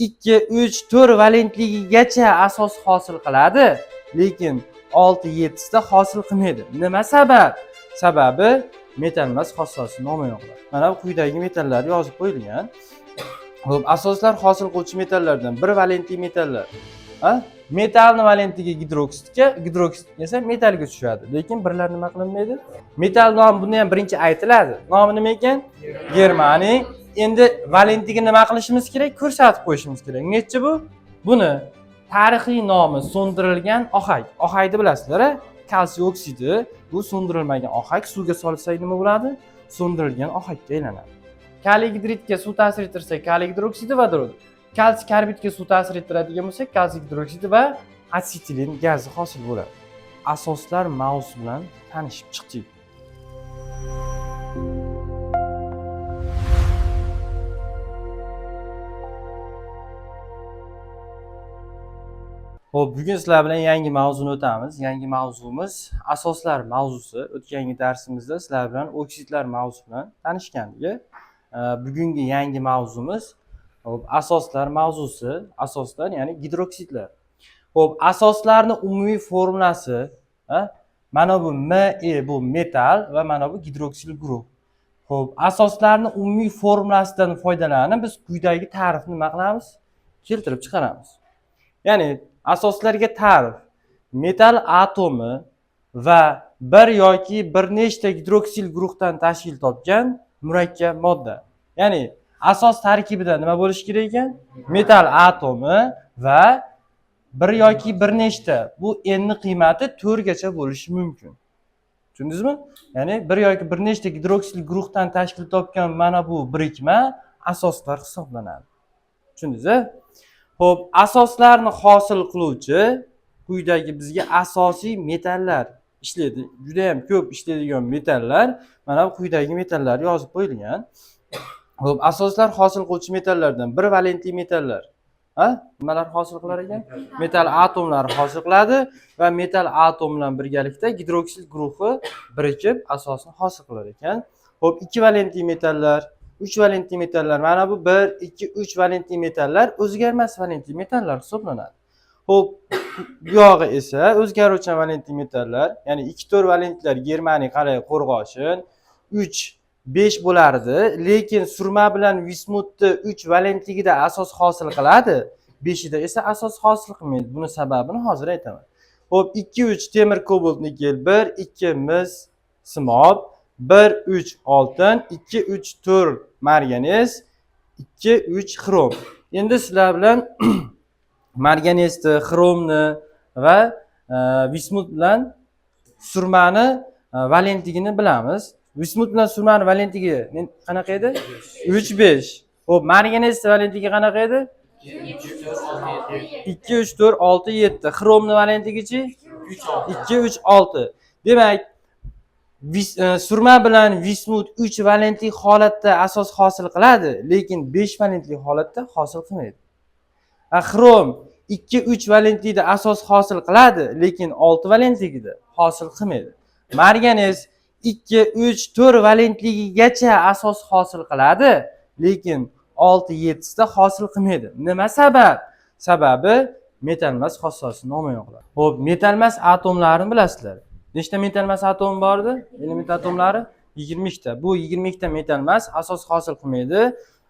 2, 3, 4 valentligigacha asos hosil qiladi, lekin 6, 7 da hosil qilmaydi. Nima sabab? Sababi metal emas, xossasi nomayoqlar. Mana bu quyidagi metallar yozib qo'yilgan. Xo'p, asoslar hosil qiluvchi metallardan bir valentli metallar. Metalni valentligi gidroksid esa metalga tushadi. Lekin birlar nima qilinmaydi? Metal nomi bunda ham birinchi aytiladi. Nomi nima ekan? Germaniy. Endi valentligini nima qilishimiz kerak? Ko'rsatib qo'yishimiz kerak. Nechi bu? Buni tarixiy nomi so'ndirilgan ohak. Ohakni bilasizlar, kalsiy oksidi. Bu so'ndirilmagan ohak. Suvga solsak nima bo'ladi? So'ndirilgan ohakka aylanadi. Kaliy gidridga suv ta'sir ettirsa, kaliy gidroksidi vodorod. Kalsiy karbidga suv ta'sir ettiradigan bo'lsa, kalsiy gidroksidi va asetilin gazi hosil bo'ladi. Asoslar mavzusi bilan tanishib chiqdik. Xo'p, bugun sizlar bilan yangi mavzuni o'tamiz. Yangi mavzumiz asoslar mavzusi. O'tgangi darsimizda sizlar bilan oksidlar mavzusi bilan tanishgandik. Bugungi yangi mavzumiz asoslar mavzusi. Asoslar ya'ni gidroksidlar. Xo'p, asoslarning umumiy formulasi, mana bu Me bu metal va mana bu gidroksil guruh. Xo'p, asoslarning umumiy formulasidan foydalanib biz quyidagi ta'rifni nima qilamiz? Keltirib chiqaramiz. Ya'ni asoslarga ta'rif: metal atomi va bir yoki bir nechta gidroksil guruhdan tashkil topgan murakkab modda. Ya'ni asos tarkibida nima bo'lishi kerak ekan? Metal atomi va bir yoki bir nechta, bu n qiymati 4 gacha bo'lishi mumkin. Tushundingizmi? Ya'ni bir yoki bir nechta gidroksil guruhdan tashkil topgan mana bu birikma asoslar hisoblanadi. Tushundingiz-a? Xo'p, asoslarni hosil qiluvchi quyidagi bizga asosiy metallar ishlaydi. Juda ham ko'p ishlaydigan metallar mana bu quyidagi metallar yozib qo'yilgan. Xo'p, asoslar hosil qiluvchi metallardan bir valentli metallar. Nimalar hosil qilar ekan? Metal atomlari hosil qiladi va metal atom bilan birgalikda gidroksil guruhi birikib asosni hosil qilar ekan. Xo'p, 2 valentli metallar, 3 valentli metallar, mana bu 1, 2, 3 valentli metallar o'zgarmas valentli metallar hisoblanadi. Xo'p, bu yog'i esa o'zgaruvchan valentli metallar, ya'ni 2, 4 valentlilar Germaniya qalay qo'rg'oshin, 3, 5 bo'lardi, lekin surma bilan vismutni 3 valentligida asos hosil qiladi, 5ida esa asos hosil qilmaydi. Buni sababini hozir aytaman. Xo'p, 2, 3 temir, kobalt, nikel, 1, 2 mis, simob, 1, 3 oltin, 2, 3 4 marganez, 2, 3 xrom. Endi sizlar bilan marganezni, xromni va vismut bilan surmani valentligini bilamiz. Vismut bilan surmani valentligi qanaqa edi? 3, 5. Xo'p, marganezni valentligi qanaqa edi? 2, 3 4 6 7. Xromni valentligichi 2, 3 6. Demak, surma bilan vismut 3 valentli holatda asos hosil qiladi, lekin 5 valentli holatda hosil qilmaydi. Xrom 2, 3 valentlida asos hosil qiladi, lekin 6 valentligida hosil qilmaydi. Marganez 2, 3, 4 valentligigacha asos hosil qiladi, lekin 6, 7 da hosil qilmaydi. Nima sabab? Sababi metal emas, xossasi nomayoqlar. Xo'p, metal emas atomlarini bilasizlar. Nechta metal emas atom bor edi? Element atomlari 20 ta. Bu 20 ta metal emas asos hosil qilmaydi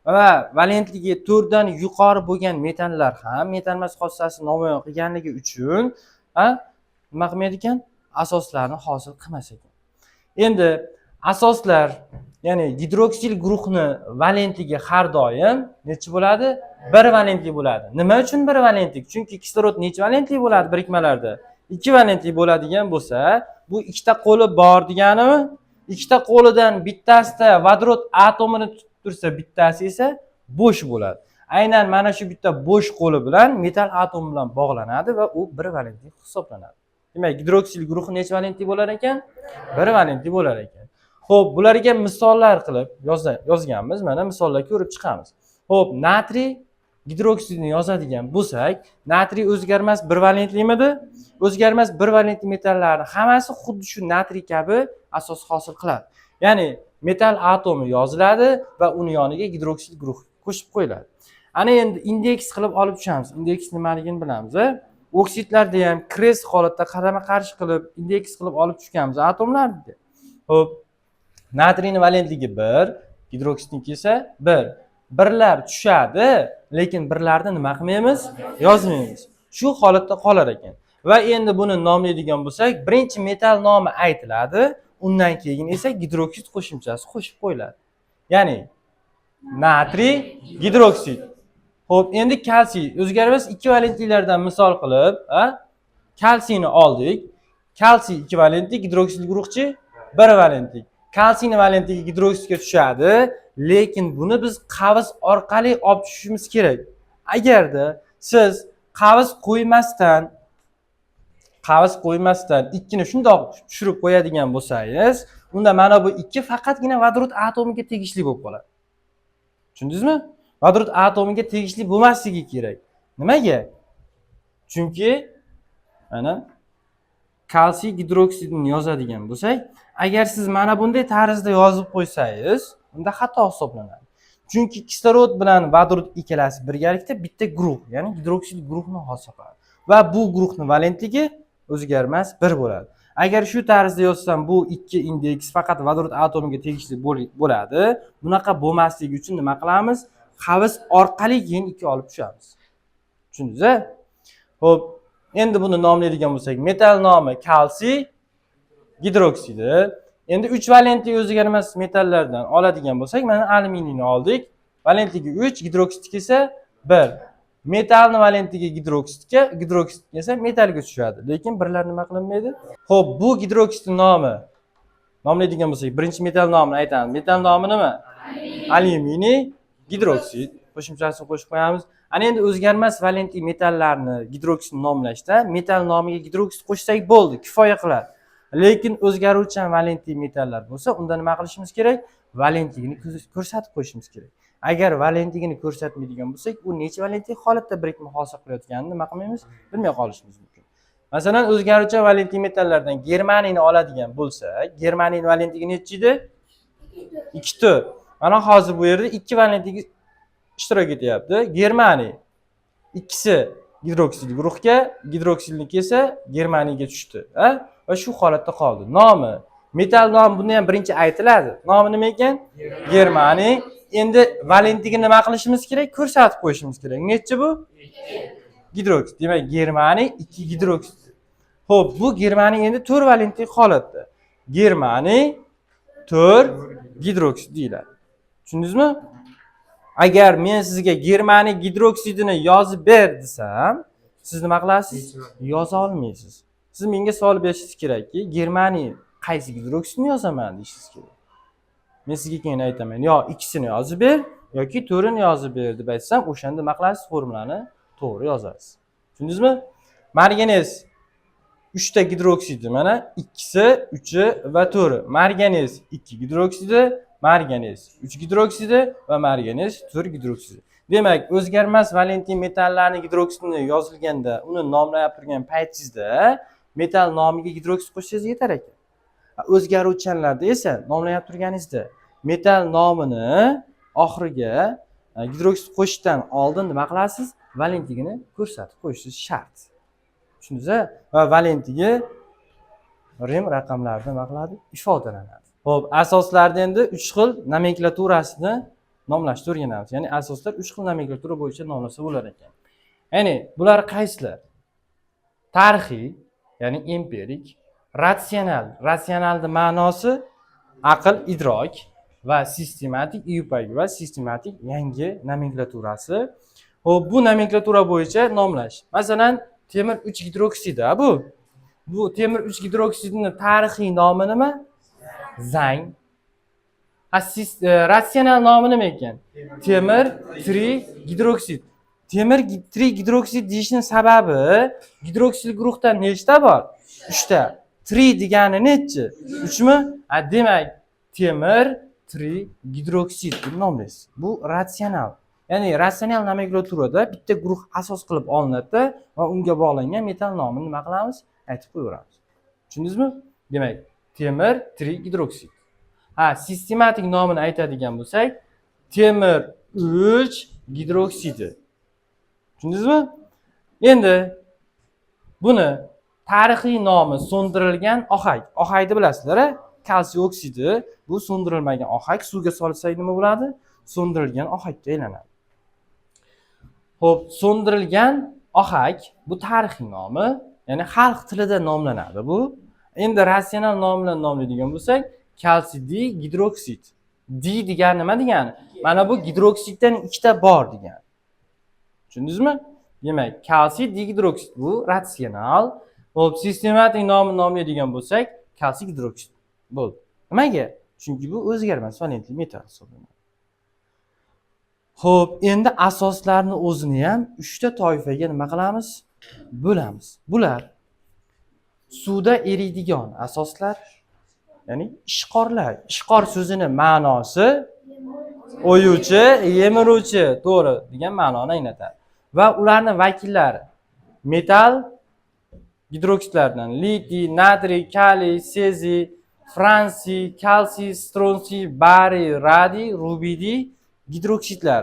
va valentligi 4 dan yuqori bo'lgan metallar ham metal emas xossasi nomayoq ekanligi uchun nima qilmaydi ekan? Asoslarni hosil qilmas ekan. Endi asoslar, ya'ni gidroksil guruhni valentligi har doim necha bo'ladi? 1 valentli bo'ladi. Nima uchun 1 valentli? Chunki kislorod necha valentli bo'ladi birikmalarda? 2 valentli bo'ladigan bo'lsa, bu ikkita qo'li bor deganimi? Ikkita qo'lidan bittasida vodorod atomini tutib tursa, bittasi esa bo'sh bo'ladi. Aynan mana shu bitta bo'sh qo'li bilan metal atomi bilan bog'lanadi va u 1 valentli hisoblanadi. Demak, gidroksil guruhi necha valentli bo'lar ekan? 1 valentli bo'lar ekan. Xo'p, bularga misollar qilib yozganmiz. Mana misollar ko'rib chiqamiz. Xo'p, natriy gidroksidni yozadigan bo'lsak, natriy o'zgarmas 1 valentlimidi? O'zgarmas 1 valentli metallarning hammasi xuddi shu natriy kabi asos hosil qiladi. Ya'ni metal atomi yoziladi va uni yoniga gidroksil guruh qo'shib qo'yiladi. Ana endi indeks qilib olib tushamiz. Indeks nimaligini bilamiz. Oksidlarda ham kres holatda qarama-qarshi qilib indeks qilib olib tushganmiz atomlarni. Xo'p, natriyning valentligi 1, gidroksidniki esa 1. Birlar tushadi, lekin birlarni nima qilmaymiz? Yozmaymiz. Shu holatda qolar ekan. Va endi buni nomlaydigan bo'lsak, birinchi metal nomi aytiladi, undan keyin esa gidroksid qo'shimchasi qo'shib qo'yiladi. Ya'ni natriy gidroksid. Xo'p, endi kalsiy o'zgarmas ekvivalentliklardan misol qilib, kalsiyni oldik. Kalsiy ekvivalentli gidroksid guruhchi 1 valentlik. Kalsiyning valentligi gidroksidga tushadi, lekin buni biz qavs orqali olib tushishimiz kerak. Agarda siz qavs qo'ymasdan ikkini shundoq tushirib qo'yadigan bo'lsangiz, unda mana bu ikki faqatgina vodorod atomiga tegishli bo'lib qoladi. Tushundingizmi? Vodorod atomiga tegishli bo'lmasligi kerak. Nimaga? Chunki mana kalsiy gidroksidini yozadigan bo'lsak, agar siz mana bunday tarzda yozib qo'ysangiz, unda xato hisoblanadi. Chunki kislorod bilan vodorod ikkalasi birgalikda bitta guruh, ya'ni gidroksid guruhni hosil qiladi. Va bu guruhning valentligi o'zgarmas 1 bo'ladi. Agar shu tarzda yozsam, bu ikki indeks faqat vodorod atomiga tegishli bo'ladi. Bunaqa bo'lmasligi uchun nima qilamiz? Qavs orqali keyin 2 olib tushamiz. Tushundingiz-a? Xo'p, endi buni nomlaydigan bo'lsak, metal nomi kalsiy gidroksidi. Endi 3 valentli o'zgarmas metallardan oladigan bo'lsak, mana alyuminiyni oldik. Valentligi 3, gidroksidga esa 1. Metalni valentligi gidroksidga esa metalga tushadi. Lekin birlar nima qilinmaydi? Xo'p, bu gidroksidning nomi nomlaydigan bo'lsak, birinchi metal nomini aytamiz. Metal nomi nima? Alyuminiy gidroksid. Qo'shimchasini qo'shib qo'yamiz. Ana endi o'zgarmas valentli metallarni gidroksidni nomlashda metal nomiga gidroksid qo'shsak bo'ldi, kifoya qiladi. Lekin o'zgaruvchan valentli metallar bo'lsa, unda nima qilishimiz kerak? Valentligini ko'rsatib qo'yishimiz kerak. Agar valentligini ko'rsatmaydigan bo'lsak, u necha valentli holatda birikma hosil qilayotganini nima qilmaymiz? Bilmay qolishimiz mumkin. Masalan, o'zgaruvchan valentli metallardan germaniyni oladigan bo'lsak, germaniyning valentligi necha edi? 2 ta. Mana hozir bu yerda 2 valentligi ishtirok etyapti. Germaniy ikkisi gidroksid guruhga, gidroksidniki esa germaniyga tushdi, va shu holatda qoldi. Nomi, metal nomi bunda ham birinchi aytiladi. Nomi nima ekan? Germaniy. Endi valentligini nima qilishimiz kerak? Ko'rsatib qo'yishimiz kerak. Necha bu? 2. Gidroksid. Demak, germaniy 2 gidroksid. Xo'p, bu germaniy endi 4 valentli holatda. Germaniy 4 gidroksid deyiladi. Tushundingizmi? Agar men sizga germaniy gidroksidini yozib ber desam, siz nima qilasiz? Yoza olmaysiz. Siz menga savol berishingiz kerakki, germaniy qaysi gidroksidni yozaman deyishingiz kerak. Men sizga keyin aytaman, yo ikkisini yozib ber yoki 4ni yozib ber deb aytsam, o'shanda nima qilasiz? Formulani to'g'ri yozasiz. Tushundingizmi? Marganez 3 ta gidroksidi, mana ikkisi, 3i va 4i. Marganez 2 gidroksidi, marganez 3 gidroksidi va marganez 4 gidroksidi. Demak, o'zgarmas valentli metallarning gidroksidini yozilganda, uni nomlab turgan paytingizda metal nomiga gidroksid qo'shsangiz yetar ekan. O'zgaruvchanlarda esa nomlab turganingizda metal nomini oxiriga gidroksid qo'shishdan oldin nima qilasiz? Valentligini ko'rsatib qo'yishingiz shart. Tushundingiz-a? Va valentligi Rim raqamlarida nima qiladi? Ifodalanadi. Xo'p, asoslarda endi 3 xil nomenklaturasini nomlashni o'rganamiz. Ya'ni asoslar 3 xil nomenklatura bo'yicha nomlasa bo'lar ekan. Ya'ni bular qaysilar? Tarixiy, ya'ni empirik, ratsional. Ratsionalning ma'nosi aql, idrok va sistematik iyupagi va sistematik yangi nomenklaturasi. Xo'p, bu nomenklatura bo'yicha nomlash. Masalan, temir 3 gidroksidi bu. Bu temir 3 gidroksidining tarixiy nomi nima? Zang. Ratsional nomi nima ekan? Temir 3 gidroksid. Temir 3 gidroksid deyishning sababi, gidroksil guruhdan nechta bor? 3 ta. 3 degani nechi? 3 mi? Demak, temir 3 gidroksid deb nomlaysiz. Bu ratsional. Ya'ni ratsional nomenklaturada bitta guruh asos qilib olinadi va unga bog'langan metal nomini nima qilamiz? Aytib qo'yamiz. Tushundingizmi? Demak, temir 3 gidroksid. Sistematik nomini aytadigan bo'lsak, temir 3 gidroksidi. Tushundingizmi? Endi buni tarixiy nomi so'ndirilgan ohak. Ohakni bilasizlar, kalsiy oksidi. Bu so'ndirilmagan ohak. Suvga solsak nima bo'ladi? So'ndirilgan ohakka aylanadi. Xo'p, so'ndirilgan ohak bu tarixiy nomi, ya'ni xalq tilida nomlanadi bu. Endi ratsional nom bilan nomlaydigan bo'lsak, kalsiy dihidroksid. Di degani nima degani? Mana bu gidroksiddan ikkita bor degani. Tushundingizmi? Demak, kalsiy dihidroksid bu ratsional. Xo'p, sistematik nomini nomlaydigan bo'lsak, kalsiy gidroksid. Bo'ldi. Nimaga? Chunki bu o'zgarmas valentli metal hisoblanadi. Xo'p, endi asoslarni o'zini ham 3 ta toifaga nima qilamiz? Bo'lamiz. Bular suvda eriydigan asoslar, ya'ni ishqorlar. Ishqor so'zini ma'nosi o'yuvchi, yemiruvchi, to'g'ri degan ma'noni anglatadi. Va ularning vakillari metal gidroksidlardan litiy, natriy, kaliy, seziy, fransiy, kalsiy, stronsiy, bariy, radiy, rubidiy gidroksidlar.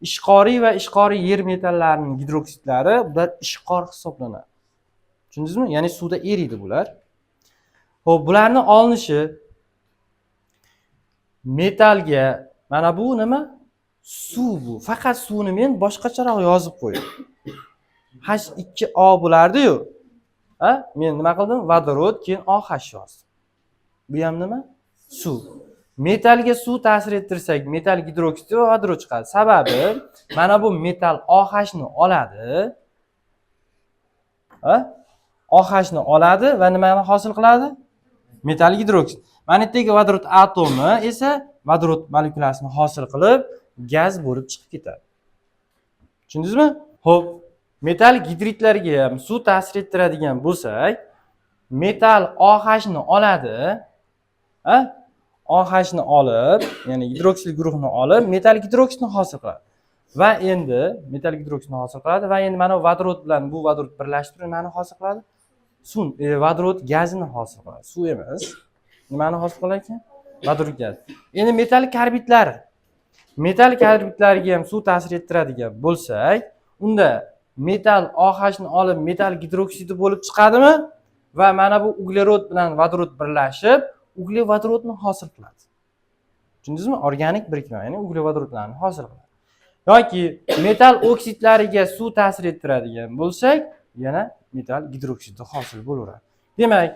Ishqoriy va ishqoriy yer metallarining gidroksidlari bular ishqor hisoblanadi. Tushundingizmi? Ya'ni suvda eriydi bular. Xo'p, bularning olinishi metalga, mana bu nima? Suv bu. Faqat suvni men boshqacharoq yozib qo'ydim. H2O bo'lardi-yu. Men nima qildim? Vodorod, keyin OH yozdim. Bu ham nima? Suv. Metalga suv ta'sir ettirsak, metal gidroksidi va vodorod chiqadi. Sababi, mana bu metal OH ni oladi. OH ni oladi va nimani hosil qiladi? Metal gidroksid. Mana bu yerdagi vodorod atomi esa vodorod molekulasini hosil qilib, gaz bo'lib chiqib ketadi. Tushundingizmi? Xo'p, metal gidridlarga ham suv ta'sir ettiradigan bo'lsak, metal OH ni oladi. OH ni olib, ya'ni gidroksil guruhini olib, metal gidroksidni hosil qiladi. Va endi metal gidroksidni hosil qiladi va endi mana vodorod bilan bu vodorod birlashib turib nimani hosil qiladi? Suv, vodorod gazini hosil qiladi. Suv emas. Nimani hosil qilar ekan? Vodorod gazi. Endi metal karbidlari. Metal karbidlariga ham suv ta'sir ettiradigan bo'lsak, unda metal OH ni olib metal gidroksidi bo'lib chiqadimi? Va mana bu uglerod bilan vodorod birlashib, uglevodorodni hosil qiladi. Tushundingizmi? Organik birikma, ya'ni uglevodorodlarni hosil qiladi. Yoki metal oksidlariga suv ta'sir ettiradigan bo'lsak, yana metal gidroksidi hosil bo'laveradi. Demak,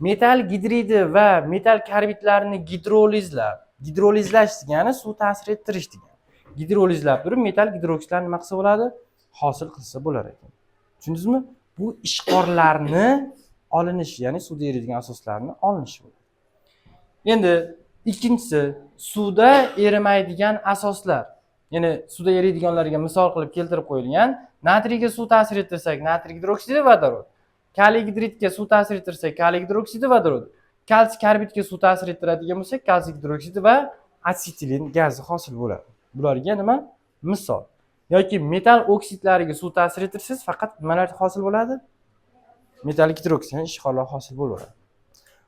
metal gidridi va metal karbidlarini gidrolizlash degani suv ta'sir ettirish degani. Gidrolizlab turib metal gidroksidlarni nima qilsa bo'ladi? Hosil qilsa bo'lar ekan. Tushundingizmi? Bu ishqorlarni olinishi, ya'ni suvda eriydigan asoslarni olinishi bo'ladi. Endi ikkinchisi, suvda erimaydigan asoslar. Ya'ni suvda eriydiganlarga misol qilib keltirib qo'yilgan. Natriyga suv ta'sir ettirsak, natriy gidroksidi vodorod. Kaliy gidridga suv ta'sir ettirsak, kaliy gidroksidi vodorod. Kalsiy karbidga suv ta'sir ettiradigan bo'lsak, kalsiy gidroksidi va asetilin gazi hosil bo'ladi. Bularga nima? Misol. Yoki metal oksidlariga suv ta'sir ettirsangiz, faqat nimalar hosil bo'ladi? Metal gidroksid, ishqorlar hosil bo'laveradi.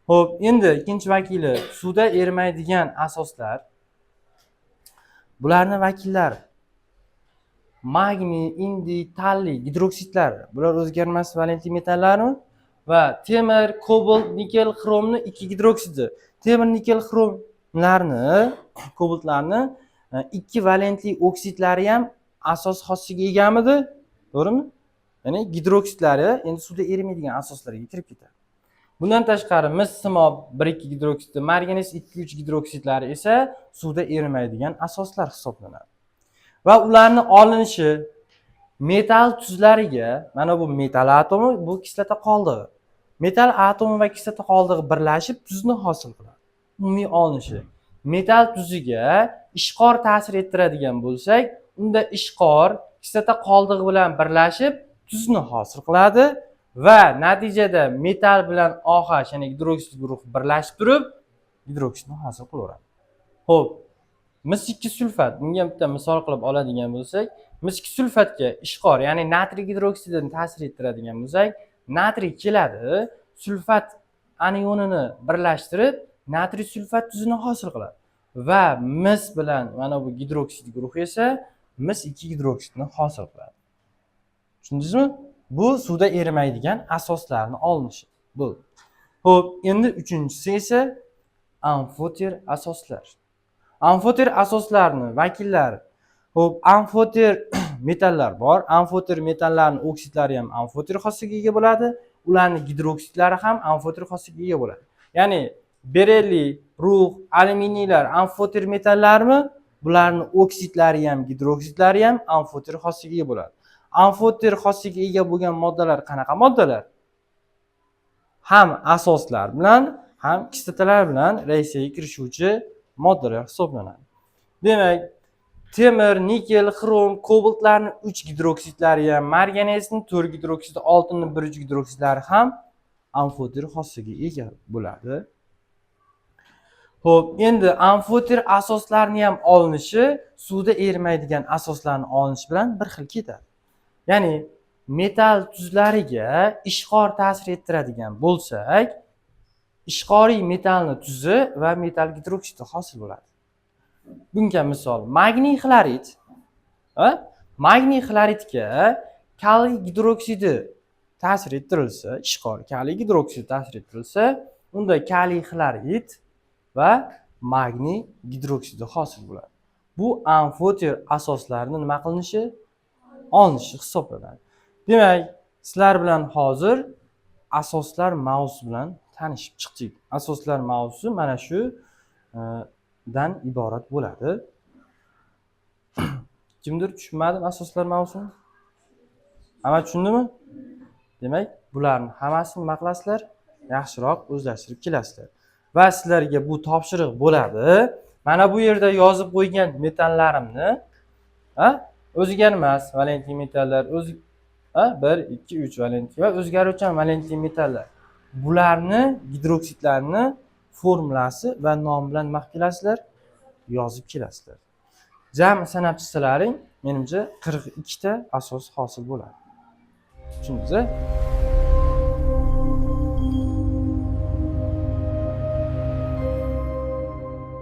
Xo'p, endi ikkinchi vakili suvda erimaydigan asoslar. Bularning vakillari magniy, indiy, talliy gidroksidlar. Bular o'zgarmas valentli metallarmi? Va temir, kobalt, nikel, xromni 2 gidroksidi. Temir, nikel, xromlarni, kobaltlarni 2 valentli oksidlari ham asos xossasiga egamidi? To'g'rimi? Ya'ni gidroksidlari endi suvda erimaydigan asoslarga kirib ketadi. Bundan tashqari mis, simob 1-2 gidroksidi, marganis 2-3 gidroksidlari esa suvda erimaydigan asoslar hisoblanadi. Va ularning olinishi metal tuzlariga, mana bu metal atomi, bu kislota qoldig'i. Metal atomi va kislota qoldig'i birlashib tuzni hosil qiladi. Umumiy olinishi metal tuziga ishqor ta'sir ettiradigan bo'lsak, unda ishqor kislota qoldig'i bilan birlashib tuzni hosil qiladi. Va natijada metal bilan OH, ya'ni gidroksid guruhi birlashib turib, gidroksidni hosil qilaveradi. Xo'p, mis2 sulfat, bunga bitta misol qilib oladigan bo'lsak, mis2 sulfatga ishqor, ya'ni natriy gidroksidini ta'sir ettiradigan bo'lsak, natriy keladi, sulfat anionini birlashtirib, natriy sulfat tuzini hosil qiladi. va mis bilan mana bu gidroksid guruhi esa mis 2 gidroksidni hosil qiladi. Tushundingizmi? Bu suvda erimaydigan asoslarni olinishi. Bu. Xo'p, endi uchinchisi esa amfoter asoslar. Amfoter asoslarni vakillari. Xo'p, amfoter metallar bor. Amfoter metallarning oksidlari ham amfoter xossasiga ega bo'ladi. Ularning gidroksidlari ham amfoter xossasiga ega bo'ladi. Ya'ni berilliy, rux, alyuminiylar amfoter metallarmi? Bularning oksidlari ham, gidroksidlari ham amfoter xossasiga ega bo'ladi. Amfoter xossasiga ega bo'lgan moddalar qanaqa moddalar? Ham asoslar bilan, ham kislotalar bilan reaksiyaga kirishuvchi moddalar hisoblanadi. Demak, temir, nikel, xrom, kobaltlarning 3 gidroksidlari ham, marganezning 4 gidroksidi, oltinning 1 gidroksidlari ham amfoter xossasiga ega bo'ladi. Xo'p, endi amfoter asoslarni ham olinishi suvda erimaydigan asoslarni olinish bilan bir xil ketadi. Ya'ni metal tuzlariga ishqor ta'sir ettiradigan bo'lsak, ishqoriy metalni tuzi va metal gidroksidi hosil bo'ladi. Bunga misol magniy xlorid. Magniy xloridga kaliy gidroksidi ta'sir ettirilsa, ishqor kaliy gidroksidi ta'sir ettirilsa, unda kaliy xlorid va magniy gidroksidi hosil bo'ladi. Bu amfoter asoslarni nima qilinishi? Olinishi hisoblanadi. Demak, sizlar bilan hozir asoslar mavzusi bilan tanishib chiqdik. Asoslar mavzusi mana shu dan iborat bo'ladi. Kimdir tushunmadimi asoslar mavzusini? Hamma tushundimi? Demak, bularning hammasini nima qilasizlar? Yaxshiroq o'zlashtirib kelasizlar. Va sizlarga bu topshiriq bo'ladi. Mana bu yerda yozib qo'ygan metallarimni, o'ziga emas, valentin metallar, 1, 2, 3 valentin va o'zgaruvchan valentin metallar. Bularni gidroksidlarni formulasi va nomi bilan nima qilasizlar? Yozib kelasizlar. Jami sanab chiqsalaring, menimcha 42 ta asos hosil bo'ladi. Tushundingizmi?